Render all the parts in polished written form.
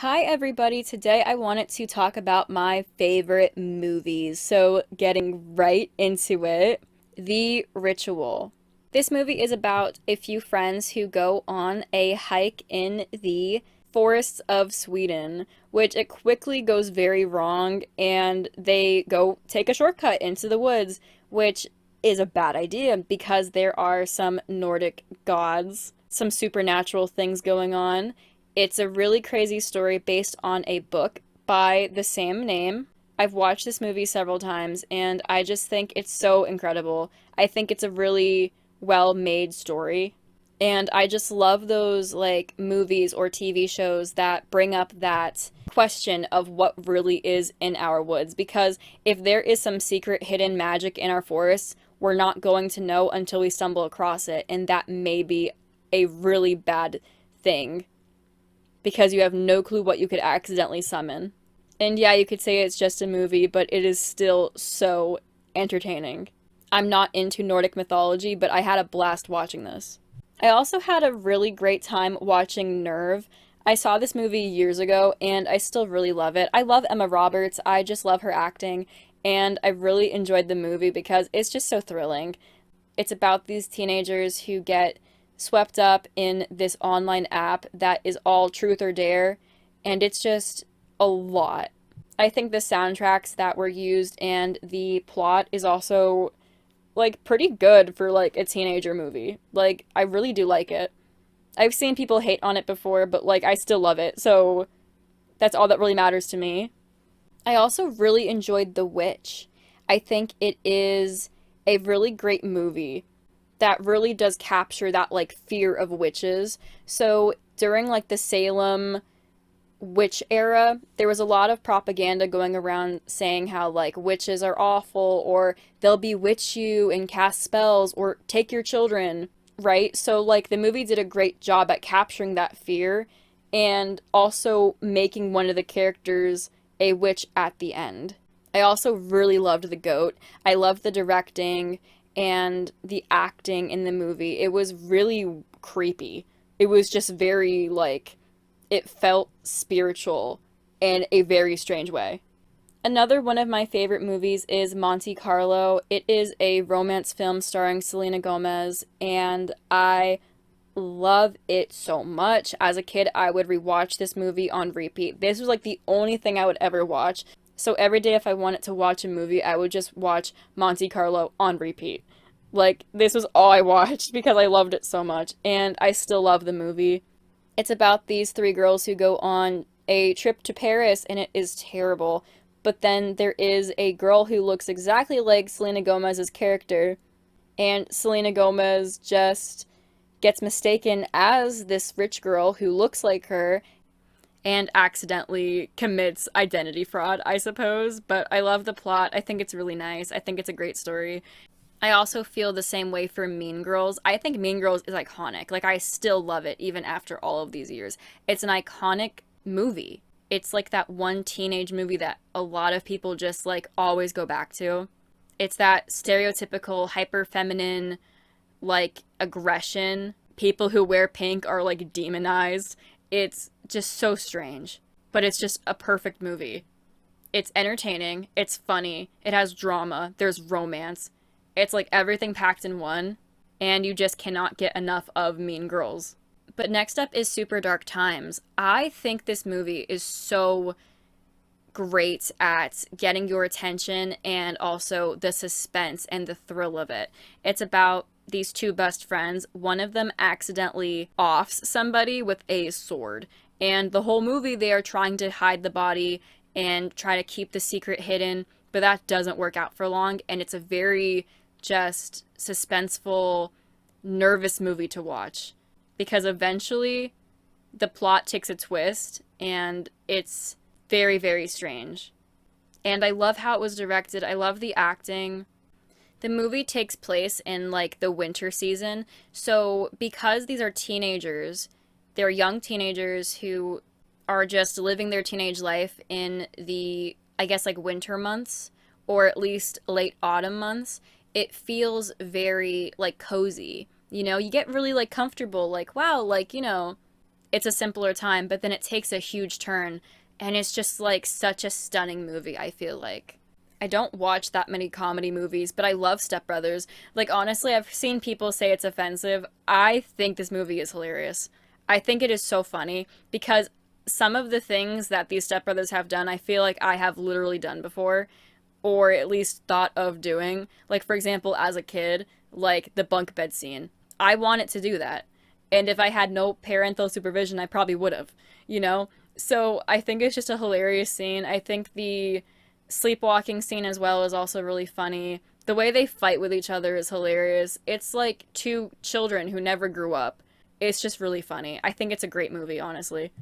Hi, everybody. Today I wanted to talk about my favorite movies. So, getting right into it, The Ritual. This movie is about a few friends who go on a hike in the forests of Sweden, which it quickly goes very wrong, and they go take a shortcut into the woods, which is a bad idea because there are some Nordic gods, some supernatural things going on. It's a really crazy story based on a book by the same name. I've watched this movie several times and I just think it's so incredible. I think it's a really well made story. And I just love those like movies or TV shows that bring up that question of what really is in our woods. Because if there is some secret hidden magic in our forests, we're not going to know until we stumble across it. And that may be a really bad thing because you have no clue what you could accidentally summon. And yeah, you could say it's just a movie, but it is still so entertaining. I'm not into Nordic mythology, but I had a blast watching this. I also had a really great time watching Nerve. I saw this movie years ago and I still really love it. I love Emma Roberts, I just love her acting, and I really enjoyed the movie because it's just so thrilling. It's about these teenagers who get swept up in this online app that is all truth or dare, and it's just a lot. I think the soundtracks that were used and the plot is also like pretty good for like a teenager movie. Like I really do like it. I've seen people hate on it before, but like I still love it. So that's all that really matters to me. I also really enjoyed The Witch. I think it is a really great movie that really does capture that like fear of witches. So during like the Salem witch era, there was a lot of propaganda going around saying how like witches are awful or they'll bewitch you and cast spells or take your children, right? So like the movie did a great job at capturing that fear and also making one of the characters a witch at the end. I also really loved the goat. I loved the directing and the acting in the movie. It was really creepy. It was just very like it felt spiritual in a very strange way. Another one of my favorite movies is Monte Carlo. It is a romance film starring Selena Gomez, and I love it so much. As a kid, I would rewatch this movie on repeat. This was like the only thing I would ever watch. So every day, if I wanted to watch a movie, I would just watch Monte Carlo on repeat. Like, this was all I watched because I loved it so much, and I still love the movie. It's about these three girls who go on a trip to Paris, and it is terrible. But then there is a girl who looks exactly like Selena Gomez's character, and Selena Gomez just gets mistaken as this rich girl who looks like her and accidentally commits identity fraud, I suppose. But I love the plot. I think it's really nice. I think it's a great story. I also feel the same way for Mean Girls. I think Mean Girls is iconic. Like, I still love it even after all of these years. It's an iconic movie. It's like that one teenage movie that a lot of people just like always go back to. It's that stereotypical hyper feminine like aggression. People who wear pink are like demonized. It's just so strange, but it's just a perfect movie. It's entertaining, it's funny, it has drama, there's romance. It's like everything packed in one, and you just cannot get enough of Mean Girls. But next up is Super Dark Times. I think this movie is so great at getting your attention and also the suspense and the thrill of it. It's about these two best friends. One of them accidentally offs somebody with a sword. And the whole movie, they are trying to hide the body and try to keep the secret hidden, but that doesn't work out for long. And it's a very just suspenseful, nervous movie to watch because eventually the plot takes a twist and it's very, very strange. And I love how it was directed. I love the acting. The movie takes place in like the winter season. So because these are teenagers, they're young teenagers who are just living their teenage life in the, I guess, like winter months or at least late autumn months. It feels very like cozy. You know, you get really like comfortable, like, wow, like, you know, it's a simpler time, but then it takes a huge turn, and it's just like such a stunning movie, I feel like. I don't watch that many comedy movies, but I love Step Brothers. Like, honestly, I've seen people say it's offensive. I think this movie is hilarious. I think it is so funny because some of the things that these Step Brothers have done, I feel like I have literally done before, or at least thought of doing. Like, for example, as a kid, like the bunk bed scene. I wanted to do that. And if I had no parental supervision, I probably would have, you know? So I think it's just a hilarious scene. I think the sleepwalking scene as well is also really funny. The way they fight with each other is hilarious. It's like two children who never grew up. It's just really funny. I think it's a great movie, honestly.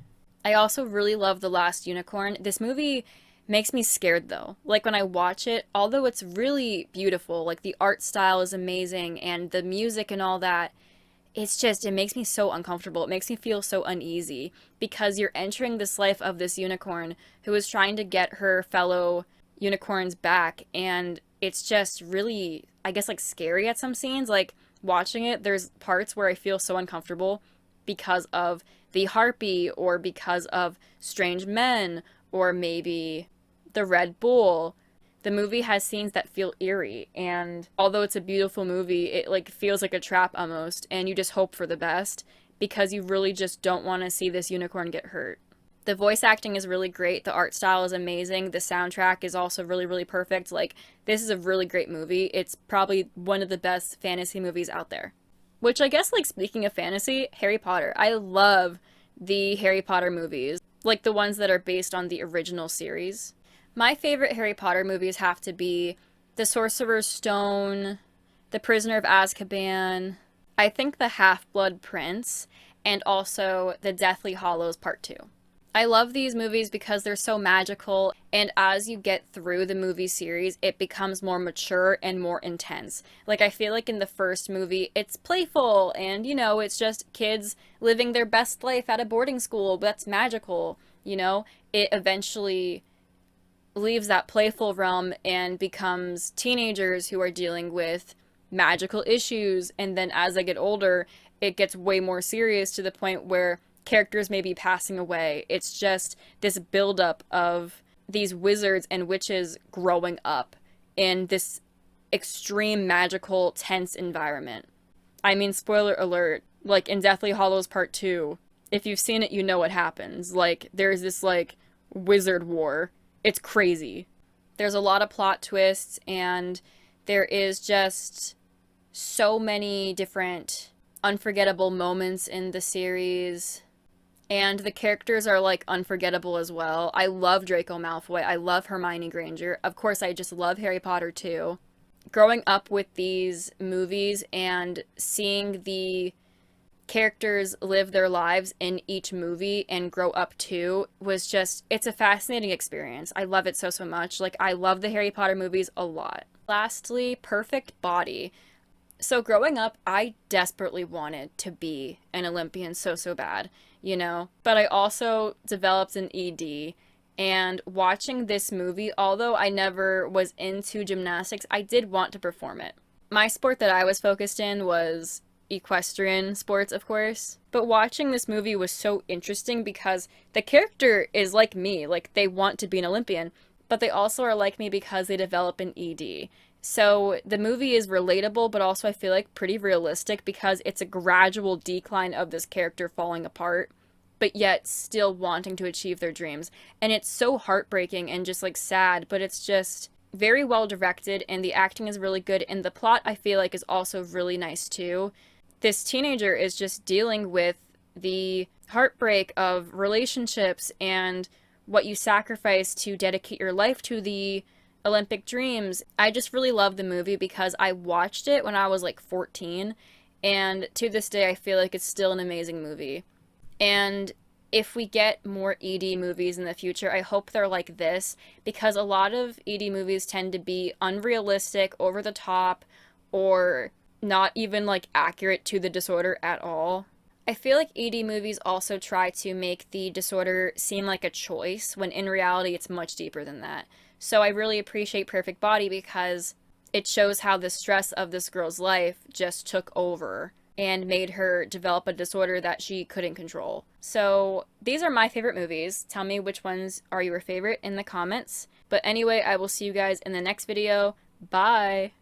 I also really love The Last Unicorn. This movie makes me scared though. Like when I watch it, although it's really beautiful, like the art style is amazing and the music and all that, it's just, it makes me so uncomfortable. It makes me feel so uneasy because you're entering this life of this unicorn who is trying to get her fellow unicorns back, and it's just really, I guess, like scary at some scenes. Like watching it, there's parts where I feel so uncomfortable because of the harpy or because of strange men or maybe the Red Bull. The movie has scenes that feel eerie, and although it's a beautiful movie, it like feels like a trap almost, and you just hope for the best because you really just don't want to see this unicorn get hurt. The voice acting is really great, the art style is amazing, the soundtrack is also really, really perfect. Like, this is a really great movie. It's probably one of the best fantasy movies out there. Which I guess, like, speaking of fantasy, Harry Potter. I love the Harry Potter movies, like the ones that are based on the original series. My favorite Harry Potter movies have to be The Sorcerer's Stone, The Prisoner of Azkaban, I think The Half-Blood Prince, and also The Deathly Hallows Part 2. I love these movies because they're so magical, and as you get through the movie series, it becomes more mature and more intense. Like, I feel like in the first movie, it's playful, and, you know, it's just kids living their best life at a boarding school, but that's magical, you know? It eventually leaves that playful realm and becomes teenagers who are dealing with magical issues, and then as they get older, it gets way more serious to the point where characters may be passing away. It's just this buildup of these wizards and witches growing up in this extreme magical tense environment. I mean, spoiler alert, like in Deathly Hallows Part 2, if you've seen it, you know what happens. Like, there's this like wizard war. It's crazy. There's a lot of plot twists, and there is just so many different unforgettable moments in the series. And the characters are, like, unforgettable as well. I love Draco Malfoy. I love Hermione Granger. Of course, I just love Harry Potter, too. Growing up with these movies and seeing the characters live their lives in each movie and grow up, too, was just, it's a fascinating experience. I love it so, so much. Like, I love the Harry Potter movies a lot. Lastly, perfect body. So growing up, I desperately wanted to be an Olympian so, so bad, you know? But I also developed an ED, and watching this movie, although I never was into gymnastics, I did want to perform it. My sport that I was focused in was equestrian sports, of course. But watching this movie was so interesting because the character is like me, like they want to be an Olympian, but they also are like me because they develop an ED. So the movie is relatable, but also I feel like pretty realistic because it's a gradual decline of this character falling apart, but yet still wanting to achieve their dreams. And it's so heartbreaking and just like sad, but it's just very well directed, and the acting is really good, and the plot I feel like is also really nice too. This teenager is just dealing with the heartbreak of relationships and what you sacrifice to dedicate your life to the Olympic dreams. I just really love the movie because I watched it when I was like 14, and to this day I feel like it's still an amazing movie. And if we get more ED movies in the future, I hope they're like this, because a lot of ED movies tend to be unrealistic, over the top, or not even like accurate to the disorder at all. I feel like ED movies also try to make the disorder seem like a choice, when in reality it's much deeper than that. So I really appreciate Perfect Body because it shows how the stress of this girl's life just took over and made her develop a disorder that she couldn't control. So these are my favorite movies. Tell me which ones are your favorite in the comments. But anyway, I will see you guys in the next video. Bye!